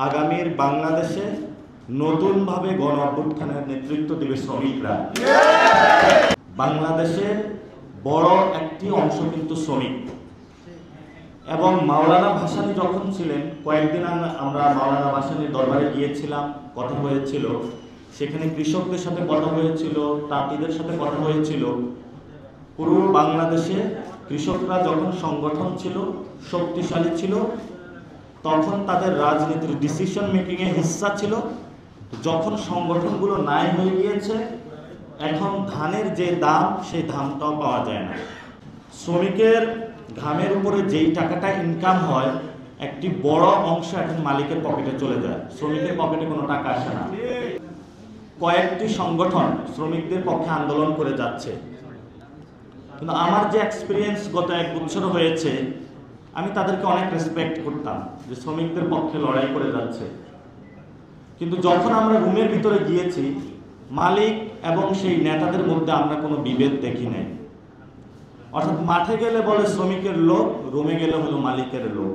আগামীর বাংলাদেশে নতুনভাবে গণ অভ্যুত্থানের নেতৃত্ব দেবে শ্রমিকরা। বাংলাদেশের বড় একটি অংশ কিন্তু শ্রমিক। এবং মাওলানা ভাসানী যখন ছিলেন, কয়েকদিন আমরা মাওলানা ভাসানীর দরবারে গিয়েছিলাম, কথা হয়েছিল, সেখানে কৃষকদের সাথে কথা হয়েছিল, তাঁতিদের সাথে কথা হয়েছিল। পুরো বাংলাদেশে কৃষকরা যখন সংগঠন ছিল, শক্তিশালী ছিল, তখন তাদের রাজনীতির ডিসিশন মেকিংয়ে হিস্সা ছিল। যখন সংগঠনগুলো নাই হয়ে গিয়েছে, এখন ধানের যে দাম, সেই দামটাও পাওয়া যায় না। শ্রমিকের ঘামের উপরে যেই টাকাটা ইনকাম হয়, একটি বড় অংশ এখন মালিকের পকেটে চলে যায়, শ্রমিকের পকেটে কোনো টাকা আসে না। কয়েকটি সংগঠন শ্রমিকদের পক্ষে আন্দোলন করে যাচ্ছে, কিন্তু আমার যে এক্সপিরিয়েন্স গত 1 বছর হয়েছে, আমি তাদেরকে অনেক রেসপেক্ট করতাম যে শ্রমিকদের পক্ষে লড়াই করে যাচ্ছে। কিন্তু যখন আমরা রুমের ভিতরে গিয়েছি, মালিক এবং সেই নেতাদের মধ্যে আমরা কোনো বিভেদ দেখি নাই। অর্থাৎ মাঠে গেলে বলে শ্রমিকের লোক, রুমে গেলে হলো মালিকের লোক।